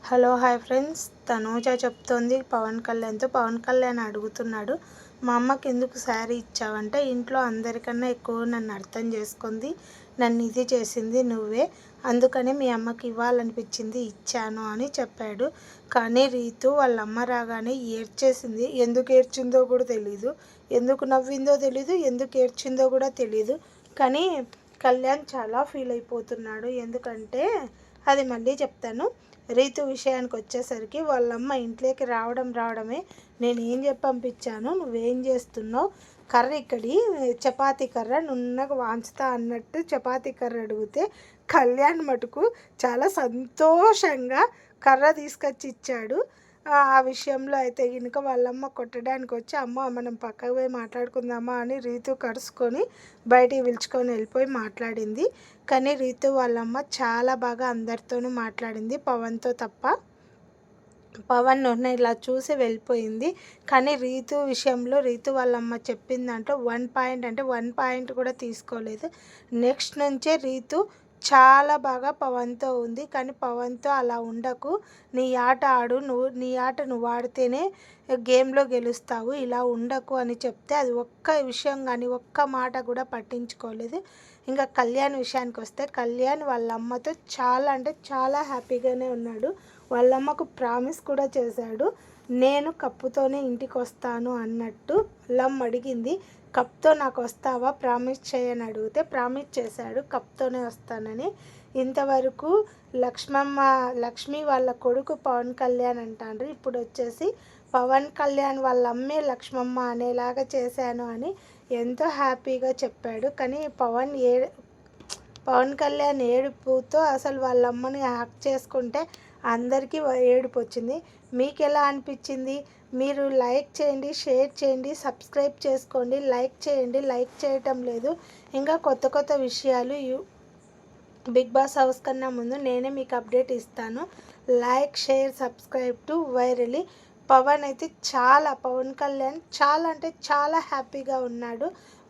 Hello hi friends, Tanuja చెప్తోంది పవన్ కళ్యాణ్తో. పవన్ కళ్యాణ్ అడుగుతున్నాడు, మా అమ్మకి ఎందుకు శారీ ఇచ్చావంటే, ఇంట్లో అందరికన్నా ఎక్కువ నన్ను అర్థం చేసుకుంది, నన్ను ఇది చేసింది నువ్వే, అందుకని మీ అమ్మకి ఇవ్వాలనిపించింది ఇచ్చాను అని చెప్పాడు. కానీ రీతు వాళ్ళ అమ్మ రాగానే ఏడ్చేసింది. ఎందుకు ఏడ్చిందో కూడా తెలీదు, ఎందుకు నవ్విందో తెలీదు, ఎందుకు ఏడ్చిందో కూడా తెలీదు. కానీ కళ్యాణ్ చాలా ఫీల్ అయిపోతున్నాడు. ఎందుకంటే అది మళ్ళీ చెప్తాను. రీతు విషయానికి వచ్చేసరికి వాళ్ళమ్మ ఇంట్లోకి రావడమే నేను ఏం చెప్పి పంపించాను, నువ్వేం చేస్తున్నావు, కర్ర ఇక్కడి చపాతీ కర్ర నున్నగా వాంచుతా అన్నట్టు చపాతీ కర్ర అడిగితే కళ్యాణ్ మటుకు చాలా సంతోషంగా కర్ర తీసుకొచ్చి ఇచ్చాడు. ఆ విషయంలో అయితే కనుక వాళ్ళమ్మ కొట్టడానికి వచ్చి, అమ్మ మనం పక్కకు పోయి మాట్లాడుకుందామా అని రీతు కరుచుకొని బయటికి పిలుచుకొని వెళ్ళిపోయి మాట్లాడింది. కానీ రీతు వాళ్ళమ్మ చాలా బాగా అందరితోనూ మాట్లాడింది, పవన్తో తప్ప. పవన్ నన్ను ఇలా చూసి వెళ్ళిపోయింది. కానీ రీతు విషయంలో రీతు వాళ్ళమ్మ చెప్పిన దాంట్లో 1 పాయింట్ కూడా తీసుకోలేదు. నెక్స్ట్ నుంచే రీతు చాలా బాగా పవన్తో ఉంది. కానీ పవన్తో అలా ఉండకు, నీ ఆట ఆడు, నీ ఆట నువ్వు ఆడితేనే గేమ్లో గెలుస్తావు, ఇలా ఉండకు అని చెప్తే అది ఒక్క విషయం కానీ ఒక్క మాట కూడా పట్టించుకోలేదు. ఇంకా కళ్యాణ్ విషయానికి వస్తే, కళ్యాణ్ వాళ్ళ అమ్మతో చాలా అంటే చాలా హ్యాపీగానే ఉన్నాడు. వాళ్ళమ్మకు ప్రామిస్ కూడా చేశాడు, నేను కప్పుతోనే ఇంటికి వస్తాను అన్నట్టు. వాళ్ళమ్మ అడిగింది, కప్తో నాకు వస్తావా, ప్రామిస్ చేయని అడిగితే ప్రామిస్ చేశాడు, కప్తోనే వస్తానని. ఇంతవరకు లక్ష్మి వాళ్ళ కొడుకు పవన్ కళ్యాణ్ అంటారు, ఇప్పుడు వచ్చేసి పవన్ కళ్యాణ్ వాళ్ళ అమ్మే లక్ష్మమ్మ అనేలాగా చేశాను అని ఎంతో హ్యాపీగా చెప్పాడు. కానీ పవన్ కళ్యాణ్ ఏడుపుతో అసలు వాళ్ళ అమ్మని హ్యాక్ చేసుకుంటే అందరికీ ఏడుపు వచ్చింది. మీకు ఎలా అనిపించింది? మీరు లైక్ చేయండి, షేర్ చేయండి, సబ్స్క్రైబ్ చేసుకోండి. లైక్ చేయండి, లైక్ చేయటం లేదు. ఇంకా కొత్త విషయాలు బిగ్ బాస్ హౌస్ కన్నా ముందు నేనే మీకు అప్డేట్ ఇస్తాను. Like, share, subscribe to virally. Pawan Kalyan చాలా అంటే చాలా హ్యాపీగా ఉన్నాడు.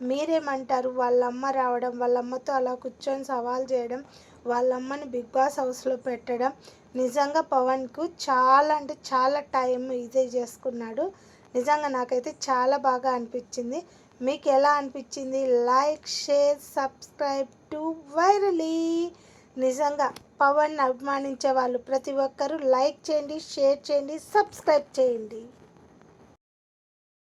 మీరేమంటారు? వాళ్ళమ్మ రావడం, వాళ్ళమ్మతో అలా కూర్చొని సవాల్ చేయడం, వాళ్ళమ్మని బిగ్ బాస్ హౌస్లో పెట్టడం నిజంగా పవన్కు చాలా అంటే చాలా టైం ఇదే చేసుకున్నాడు. నిజంగా నాకైతే చాలా బాగా అనిపించింది. మీకు ఎలా అనిపించింది? Like, share, subscribe to virally. నిజంగా పవన్ అభిమానించే వాళ్ళు ప్రతి ఒక్కరూ లైక్ చేయండి, షేర్ చేయండి, సబ్స్క్రైబ్ చేయండి.